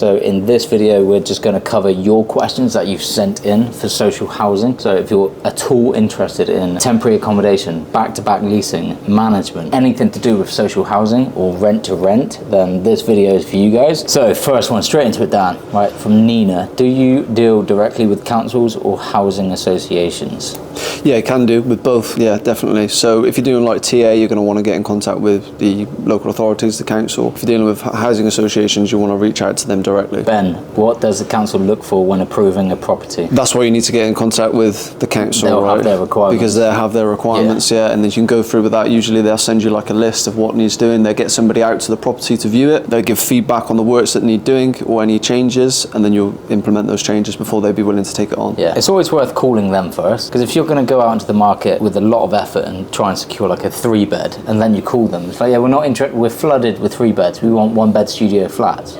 So in this video, we're just going to cover your questions that you've sent in for social housing. So if you're at all interested in temporary accommodation, back-to-back leasing, management, anything to do with social housing or rent to rent, then this video is for you guys. So first one, straight into it, Dan, right, from Nina. Do you deal directly with councils or housing associations? Yeah, you can do with both. Yeah, definitely. So if you're doing like TA, you're going to want to get in contact with the local authorities, the council. If you're dealing with housing associations, you want to reach out to them directly. Ben, what does the council look for when approving a property? That's why you need to get in contact with the council. They'll have their requirements. Because they have their requirements, yeah. And then you can go through with that. Usually they'll send you like a list of what needs doing. They'll get somebody out to the property to view it. They'll give feedback on the works that need doing or any changes, and then you'll implement those changes before they'd be willing to take it on. Yeah, it's always worth calling them first, because if you're going to go out into the market with a lot of effort and try and secure like a 3-bed, and then you call them, it's like, yeah, we're not interested, we're flooded with 3 beds, we want 1-bed studio flats.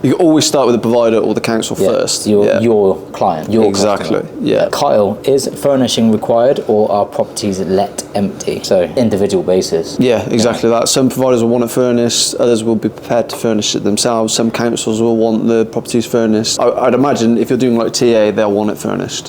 You always start with the provider or the council first. Your client, your exactly customer. Yeah. Kyle, is furnishing required or are properties let empty? So individual basis. Yeah, exactly that. Some providers will want it furnished, others will be prepared to furnish it themselves. Some councils will want the properties furnished. I'd imagine if you're doing like TA, they'll want it furnished.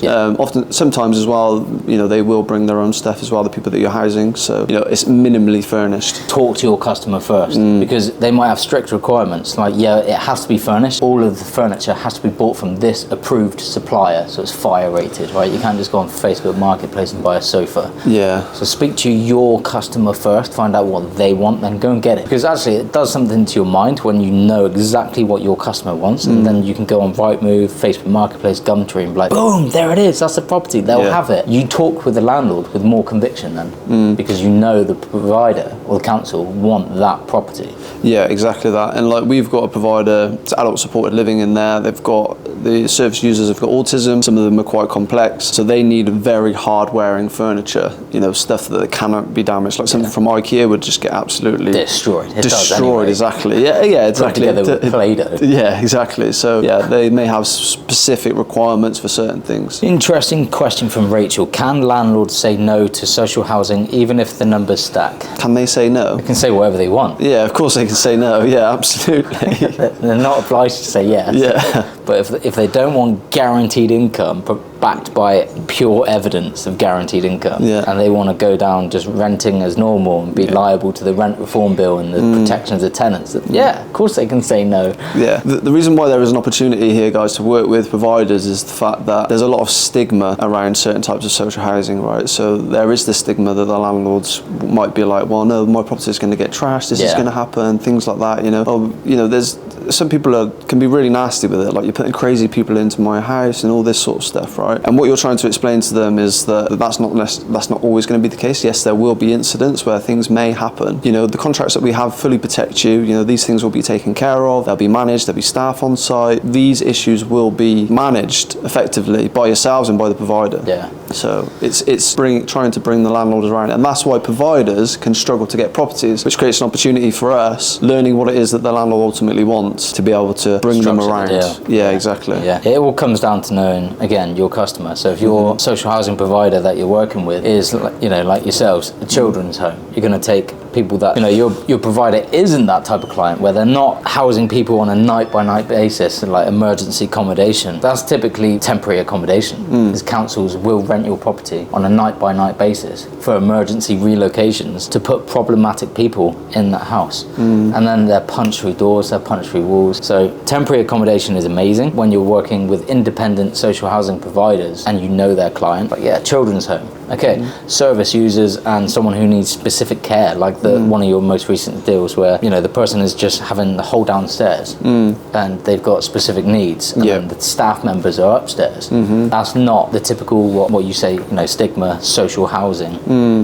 Sometimes as well, you know, they will bring their own stuff as well, the people that you're housing, so you know, it's minimally furnished. Talk to your customer first, because they might have strict requirements, like, yeah, it has to be furnished, all of the furniture has to be bought from this approved supplier, so it's fire rated, right? You can't just go on Facebook Marketplace and buy a sofa. Yeah. So speak to your customer first, find out what they want, then go and get it, because actually it does something to your mind when you know exactly what your customer wants, and then you can go on Rightmove, Facebook Marketplace, Gumtree, and be like, boom, there it is, that's the property, they'll have it. You talk with the landlord with more conviction then, because you know the provider or the council want that property. Yeah, exactly that. And like, we've got a provider, it's adult supported living in there. They've got, the service users have got autism. Some of them are quite complex, so they need very hard wearing furniture, you know, stuff that cannot be damaged. Like something from IKEA would just get absolutely destroyed. Exactly. Yeah, exactly. Put together with Play-Doh. Yeah, exactly. So yeah, they may have specific requirements for certain things. Interesting question from Rachel. Can landlords say no to social housing even if the numbers stack? Can they say no? They can say whatever they want. Yeah, of course they can say no. Yeah, absolutely. They're not obliged to say yes. Yeah. But if they don't want guaranteed income backed by pure evidence of guaranteed income, and they want to go down just renting as normal and be liable to the rent reform bill and the protections of tenants, of course they can say no. Yeah. The reason why there is an opportunity here, guys, to work with providers is the fact that there's a lot of stigma around certain types of social housing, right? So there is the stigma that the landlords might be like, well, no, my property is going to get trashed, this is going to happen, things like that, you know. Oh, you know, there's some people can be really nasty with it, like you're putting crazy people into my house and all this sort of stuff, right? And what you're trying to explain to them is that that's not always going to be the case. Yes, there will be incidents where things may happen. You know, the contracts that we have fully protect you. You know, these things will be taken care of. They'll be managed. There'll be staff on site. These issues will be managed effectively by yourselves and by the provider. Yeah. So it's trying to bring the landlords around, and that's why providers can struggle to get properties, which creates an opportunity for us learning what it is that the landlord ultimately wants to be able to bring them around. Yeah, exactly. Yeah, it all comes down to knowing, again, your customer. So if your social housing provider that you're working with is, you know, like yourselves, a children's home, you're going to take people that, you know, your provider isn't that type of client, where they're not housing people on a night-by-night basis, like emergency accommodation. That's typically temporary accommodation, because councils will rent your property on a night-by-night basis for emergency relocations to put problematic people in that house. And then they're punched through doors, they're punched through walls. So temporary accommodation is amazing when you're working with independent social housing providers and you know their client. But yeah, children's home. Okay, service users and someone who needs specific care, like one of your most recent deals where, you know, the person is just having the whole downstairs and they've got specific needs, and the staff members are upstairs. That's not the typical, what you say, you know, stigma social housing,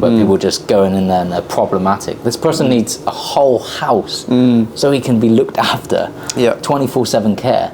where people just going in there and they're problematic. This person needs a whole house so he can be looked after, 24/7 care.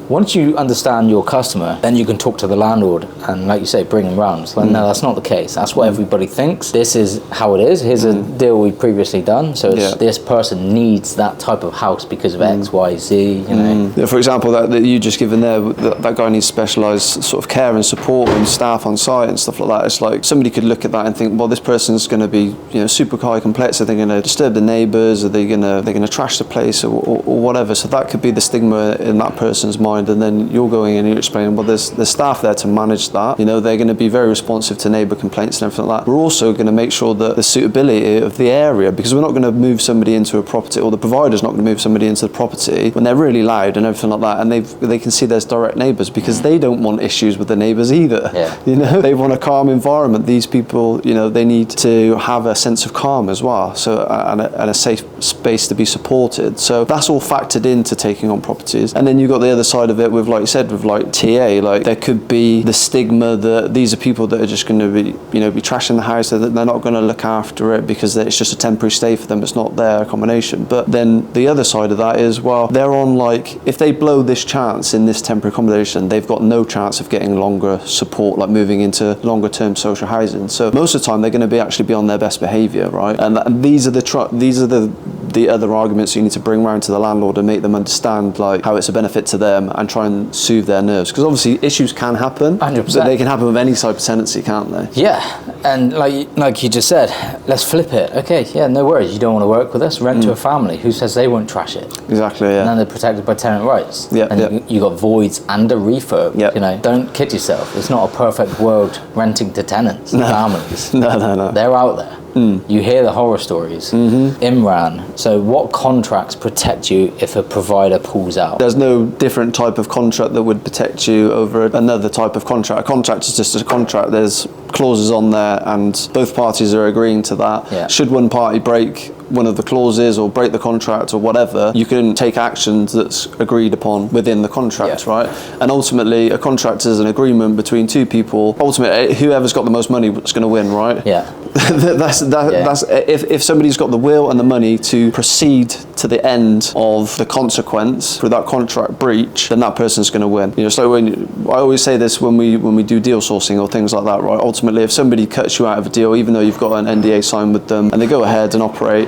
Once you understand your customer, then you can talk to the landlord and, like you say, bring him round. So no, that's not the case. case. That's what everybody thinks. This is how it is. Here's a deal we've previously done. So it's, this person needs that type of house because of X, Y, Z, you know. Yeah, for example, that you just given there, that guy needs specialised sort of care and support and staff on site and stuff like that. It's like somebody could look at that and think, well, this person's going to be, you know, super high complex. Are they going to disturb the neighbours? Are they going to trash the place or whatever? So that could be the stigma in that person's mind. And then you're going in and you're explaining, well, there's staff there to manage that. You know, they're going to be very responsive to neighbour complaints and everything like that. We're also going to make sure that the suitability of the area, because we're not going to move somebody into a property, or the provider's not going to move somebody into the property when they're really loud and everything like that, and they can see there's direct neighbours, because they don't want issues with the neighbours either. You know, they want a calm environment. These people, you know, they need to have a sense of calm as well, so and a safe space to be supported. So that's all factored into taking on properties. And then you've got the other side of it with, like you said, with like TA, like there could be the stigma that these are people that are just going to be, you know, be trashing the house, that they're not going to look after it because it's just a temporary stay for them, it's not their accommodation. But then the other side of that is, well, they're on, like, if they blow this chance in this temporary accommodation, they've got no chance of getting longer support, like moving into longer term social housing. So most of the time they're going to actually be on their best behaviour, right? And these are the other arguments you need to bring around to the landlord and make them understand, like, how it's a benefit to them, and try and soothe their nerves, because obviously issues can happen. 100%. But they can happen with any type of tenancy, can't they? Yeah, and like you just said, let's flip it. Okay, yeah, no worries. You don't want to work with us? Rent to a family. Who says they won't trash it? Exactly. Yeah. And then they're protected by tenant rights. Yeah. And you got voids and a refurb. Yeah. You know, don't kid yourself. It's not a perfect world renting to tenants and families. No. They're out there. You hear the horror stories. Imran. So what contracts protect you if a provider pulls out? There's no different type of contract that would protect you over another type of contract. A contract is just a contract. There's clauses on there and both parties are agreeing to that. Yeah. Should one party break one of the clauses or break the contract or whatever, you can take actions that's agreed upon within the contract, right? And ultimately, a contract is an agreement between two people. Ultimately, whoever's got the most money is going to win, right? Yeah. That's if somebody's got the will and the money to proceed to the end of the consequence for that contract breach, then that person's going to win. You know, so I always say this when we do deal sourcing or things like that, right? Ultimately, if somebody cuts you out of a deal, even though you've got an NDA signed with them, and they go ahead and operate,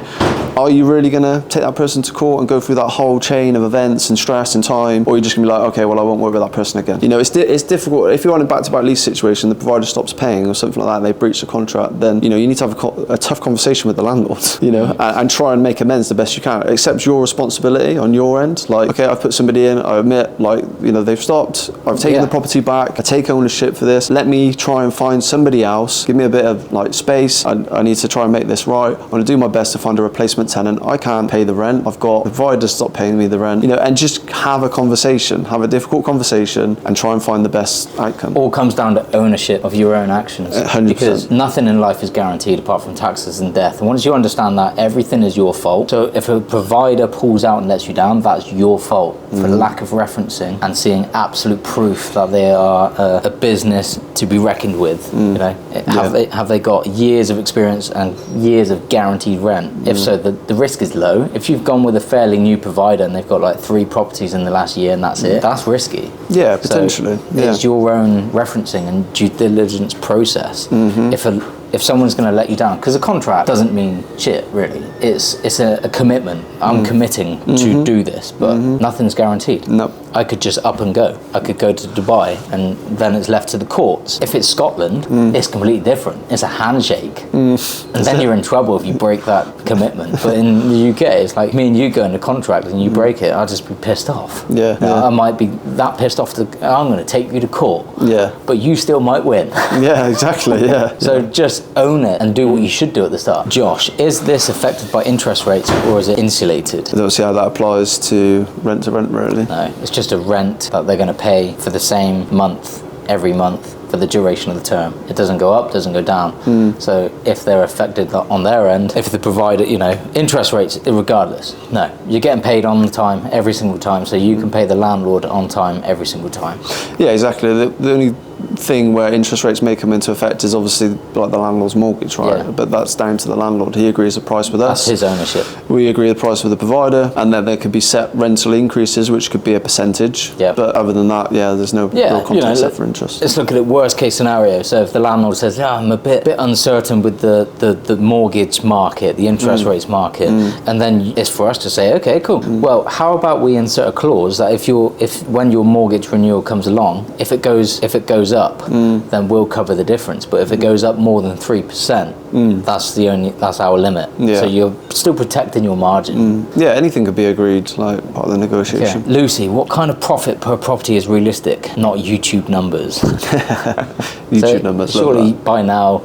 are you really going to take that person to court and go through that whole chain of events and stress and time, or are you just going to be like, okay, well, I won't work with that person again? You know, it's difficult. If you're on a back-to-back lease situation, the provider stops paying or something like that, and they breach the contract, then, you know, you need to have a tough conversation with the landlord, you know, and try and make amends the best you can. Accept your responsibility on your end. Like, okay, I've put somebody in, I admit, like, you know, they've stopped, I've taken the property back, I take ownership for this, let me try and find somebody else, give me a bit of, like, space, I need to try and make this right, I'm going to do my best to find a replacement tenant, I can't pay the rent, I've got the provider stop paying me the rent, you know, and just have a conversation, have a difficult conversation and try and find the best outcome. All comes down to ownership of your own actions. 100%. Because nothing in life is guaranteed apart from taxes and death. And once you understand that, everything is your fault. So if a provider pulls out and lets you down, that's your fault for lack of referencing and seeing absolute proof that they are a business to be reckoned with. You know, have they got years of experience and years of guaranteed rent? If so, the risk is low. If you've gone with a fairly new provider and they've got like 3 properties in the last year and that's it, that's risky. Yeah, potentially. So it's your own referencing and due diligence process. If someone's going to let you down, because a contract doesn't mean shit, really. It's a commitment. I'm committing to do this, but nothing's guaranteed. Nope. I could just up and go. I could go to Dubai and then it's left to the courts. If it's Scotland, it's completely different. It's a handshake. And then you're in trouble if you break that commitment. But in the UK, it's like me and you go into contract and you break it, I'll just be pissed off. I might be that pissed off I'm going to take you to court. But you still might win. Exactly, So just own it and do what you should do at the start. Josh, is this affected by interest rates or is it insulated? I don't see how that applies to rent, really. No, it's just a rent that they're going to pay for the same month every month for the duration of the term. It doesn't go up, doesn't go down. So if they're affected on their end, if the provider, you know, interest rates, regardless, no, you're getting paid on the time every single time, so you can pay the landlord on time every single time. Yeah, exactly. The only thing where interest rates may come into effect is obviously like the landlord's mortgage, right? Yeah. But that's down to the landlord. He agrees the price with us. That's his ownership. We agree the price with the provider, and then there could be set rental increases, which could be a percentage. Yeah. But other than that, there's no real context set for interest. Let's look at it worst case scenario. So if the landlord says, I'm a bit uncertain with the mortgage market, the interest rates market, and then it's for us to say, okay, cool. Well, how about we insert a clause that if when your mortgage renewal comes along, if it goes up, then we'll cover the difference. But if it goes up more than 3%, that's our limit. Yeah. So you're still protecting your margin. Yeah, anything could be agreed, like part of the negotiation. Okay. Lucy, what kind of profit per property is realistic? Not YouTube numbers. YouTube numbers. Surely by now,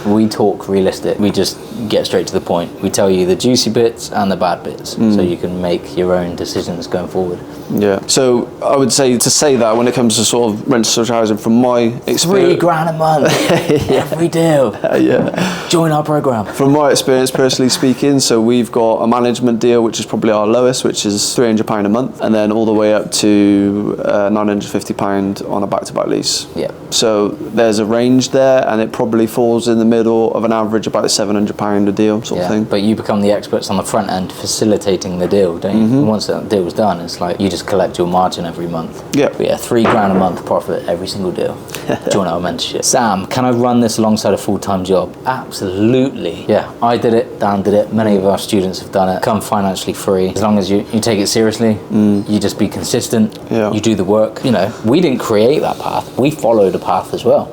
we talk realistic. We just get straight to the point. We tell you the juicy bits and the bad bits, so you can make your own decisions going forward. Yeah. So I would say that when it comes to sort of rental social housing, from my experience, $3,000 a month, every deal. Join our program. From my experience, personally speaking, so we've got a management deal, which is probably our lowest, which is £300 a month, and then all the way up to £950 on a back-to-back lease. Yeah. So there's a range there, and it probably falls in the middle of an average about £700 a deal sort of thing. But you become the experts on the front end facilitating the deal, don't you? And once that deal's done, it's like you just collect your margin every month. Yeah. But £3,000 a month profit every single deal. Join our mentorship. Sam, can I run this alongside a full-time job? Absolutely. Yeah, I did it, Dan did it, many of our students have done it. Come financially free. As long as you take it seriously, you just be consistent, you do the work. We didn't create that path, we followed a path as well.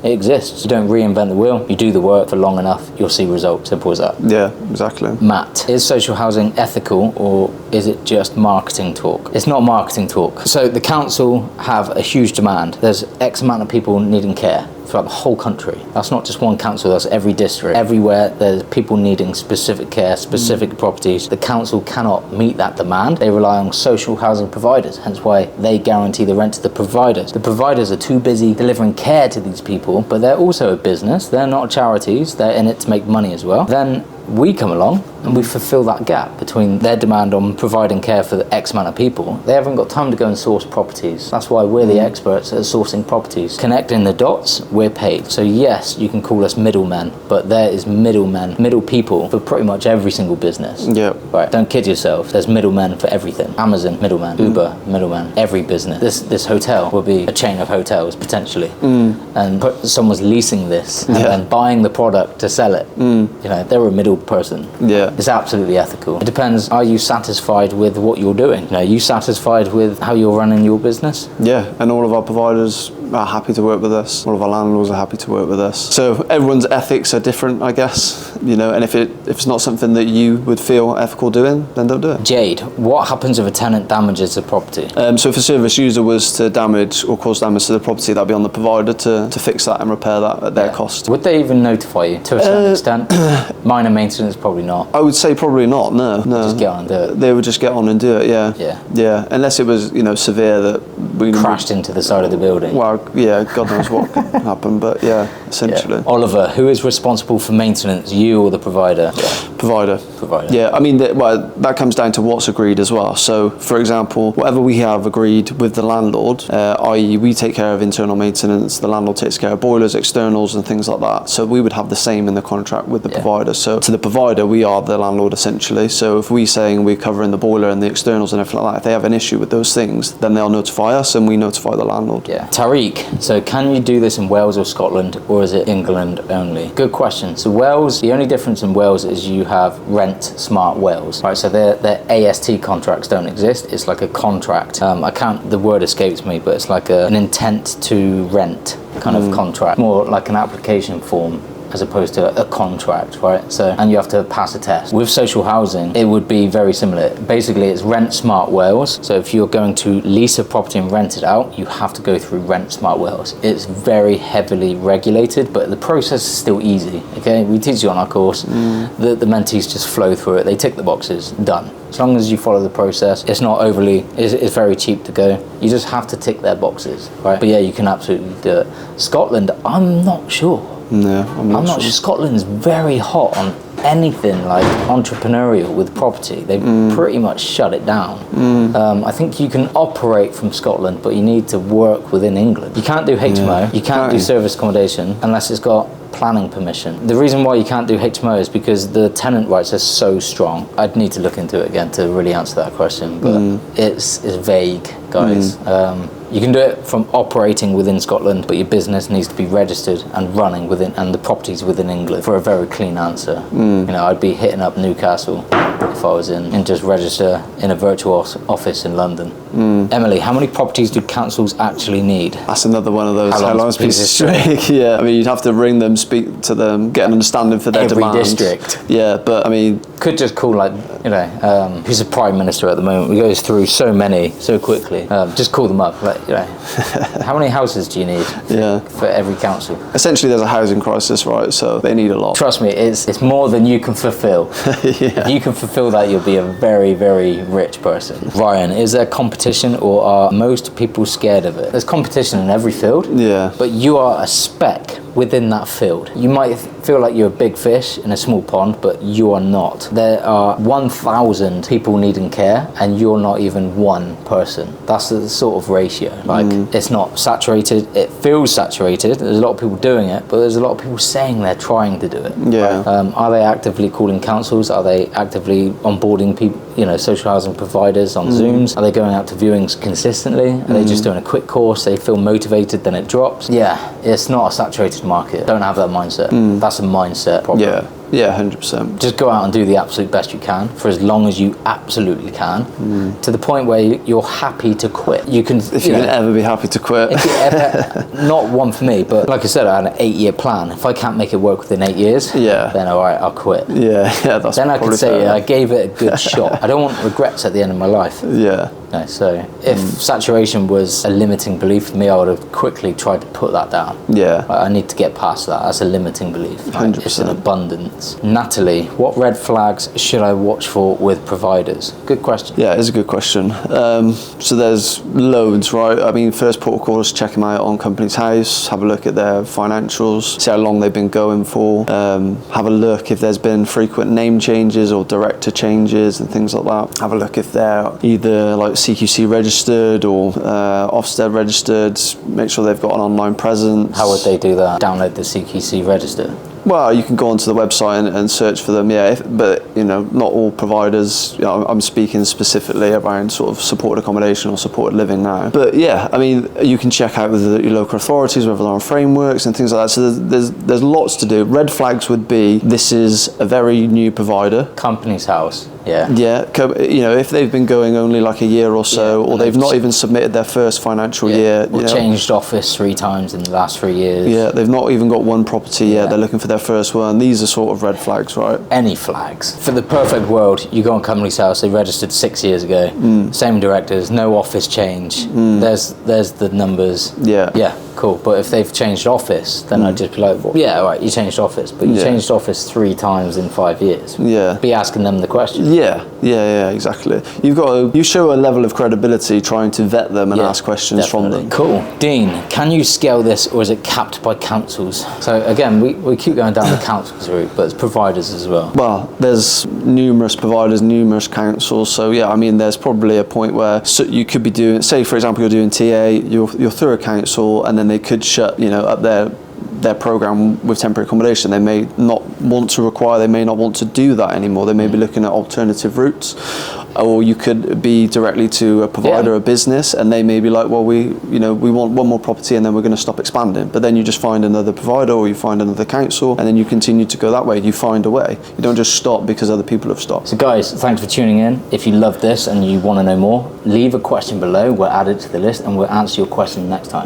It exists. You don't reinvent the wheel, you do the work for long enough, you'll see results. Simple as that. Yeah, exactly. Matt, is social housing ethical or is it just marketing talk? It's not marketing talk. So the council have a huge demand. There's X amount of people needing care throughout the whole country. That's not just one council, that's every district. Everywhere there's people needing specific care, specific properties. The council cannot meet that demand. They rely on social housing providers, hence why they guarantee the rent to the providers. The providers are too busy delivering care to these people, but they're also a business. They're not charities, they're in it to make money as well. Then we come along and we fulfill that gap between their demand on providing care for the X amount of people. They haven't got time to go and source properties. That's why we're the experts at sourcing properties. Connecting the dots, we're paid. So yes, you can call us middlemen, but there is middle people for pretty much every single business. Yeah. Right, don't kid yourself. There's middlemen for everything. Amazon, middleman. Uber, middleman. Every business. This hotel will be a chain of hotels, potentially. And someone's leasing this and then buying the product to sell it. They're a middle person. Yeah. It's absolutely ethical. It depends, are you satisfied with what you're doing? Are you satisfied with how you're running your business? Yeah, and all of our providers are happy to work with us. All of our landlords are happy to work with us. So everyone's ethics are different, I guess. And if it's not something that you would feel ethical doing, then don't do it. Jade, what happens if a tenant damages a property? So if a service user was to damage or cause damage to the property, that'd be on the provider to fix that and repair that at their cost. Would they even notify you to a certain extent? Minor maintenance, probably not. I would say probably not, no. Just get on and do it. They would just get on and do it, yeah. Yeah. Unless it was, severe that we crashed into the side of the building. Well, yeah, God knows what could happen, but essentially. Yeah. Oliver, who is responsible for maintenance, you or the provider? Provider. Yeah, I mean, that comes down to what's agreed as well. So, for example, whatever we have agreed with the landlord, i.e. we take care of internal maintenance, the landlord takes care of boilers, externals and things like that. So we would have the same in the contract with the provider. So to the provider, we are the landlord essentially. So if we're saying we're covering the boiler and the externals and everything like that, if they have an issue with those things, then they'll notify us and we notify the landlord. Yeah. Tariq, so can you do this in Wales or Scotland, or is it England only? Good question. So Wales, the only difference in Wales is you have Rent Smart Wales, right? So their AST contracts don't exist. It's like a contract. The word escapes me, but it's like an intent to rent kind of contract, more like an application form as opposed to a contract, right? So, and you have to pass a test. With social housing, it would be very similar. Basically, it's Rent Smart Wales. So if you're going to lease a property and rent it out, you have to go through Rent Smart Wales. It's very heavily regulated, but the process is still easy, okay? We teach you on our course. The mentees just flow through it. They tick the boxes, done. As long as you follow the process, it's not overly, it's very cheap to go. You just have to tick their boxes, right? But yeah, you can absolutely do it. Scotland, I'm not sure. No, I'm not sure. Scotland's very hot on anything like entrepreneurial with property, they've pretty much shut it down. I think you can operate from Scotland, but you need to work within England. You can't do HMO, you can't do service accommodation unless it's got planning permission. The reason why you can't do HMO is because the tenant rights are so strong. I'd need to look into it again to really answer that question, but it's vague, guys. You can do it from operating within Scotland, but your business needs to be registered and running within, and the properties within England for a very clean answer. You know, I'd be hitting up Newcastle if I was in and just register in a virtual office in London. Emily, how many properties do councils actually need? That's another one of those how long's a piece of string. Yeah, I mean, you'd have to ring them, speak to them, get an understanding for their demands. Every district. Yeah, but I mean, could just call, like, you know, who's the Prime Minister at the moment? We goes through so many so quickly. Just call them up, like, you know, how many houses do you need for every council? Essentially, there's a housing crisis, right? So they need a lot. Trust me, it's more than you can fulfill. If you can fulfill that, you'll be a very, very rich person. Ryan, is there competition, or are most people scared of it? There's competition in every field, but you are a speck within that field. You might feel like you're a big fish in a small pond, but you are not. There are 1,000 people needing care, and you're not even one person. That's the sort of ratio. Like, it's not saturated. It feels saturated. There's a lot of people doing it, but there's a lot of people saying they're trying to do it. Are they actively calling councils? Are they actively onboarding people, you know, social housing providers on Zooms? Are they going out to viewings consistently? Are they just doing a quick course? They feel motivated, then it drops. Yeah, it's not a saturated market. Don't have that mindset. That's a mindset problem. Yeah, 100%. Just go out and do the absolute best you can for as long as you absolutely can, to the point where you're happy to quit. You can, if you can ever be happy to quit. If you ever, not one for me, but like I said, I had an 8-year plan. If I can't make it work within 8 years, then all right, I'll quit. That's then I could say fair. I gave it a good shot. I don't want regrets at the end of my life. No, so if saturation was a limiting belief for me, I would have quickly tried to put that down. I need to get past that. That's a limiting belief. 100%. It's an abundance. Natalie, what red flags should I watch for with providers? Good question. Yeah, it's a good question. So there's loads, right? I mean, first protocol is check them out on Company's House, have a look at their financials, see how long they've been going for, have a look if there's been frequent name changes or director changes and things like that. Have a look if they're either like CQC registered or Ofsted registered, make sure they've got an online presence. How would they do that? Download the CQC register? Well, you can go onto the website and search for them, but you know, not all providers. You know, I'm speaking specifically around sort of supported accommodation or supported living now. But yeah, I mean, you can check out with your local authorities whether they're on frameworks and things like that. So there's lots to do. Red flags would be this is a very new provider. Company's House. You know, if they've been going only like a year or so, or they've not even submitted their first financial year. Or changed office 3 times in the last 3 years. Yeah, they've not even got one property yet. They're looking for their first one. These are sort of red flags, right? Any flags. For the perfect world, you go on Company's House, they registered 6 years ago. Same directors, no office change. There's the numbers. Yeah, cool. But if they've changed office, then I'd just be like, well, yeah, all right, you changed office, but you changed office 3 times in 5 years. Be asking them the question. Yeah, exactly. You show a level of credibility trying to vet them and ask questions from them. Cool. Dean, can you scale this, or is it capped by councils? So again, we keep going down the councils route, but it's providers as well. Well, there's numerous providers, numerous councils. So yeah, I mean, there's probably a point where you could be doing, say for example, you're doing TA, you're through a council, and then they could shut, up their program with temporary accommodation. They may not want to require, they may not want to do that anymore. They may be looking at alternative routes, or you could be directly to a provider, a business, and they may be like, well, we want one more property and then we're going to stop expanding. But then you just find another provider, or you find another council, and then you continue to go that way. You find a way. You don't just stop because other people have stopped. So guys, thanks for tuning in. If you love this and you want to know more, leave a question below. We'll add it to the list and we'll answer your question next time.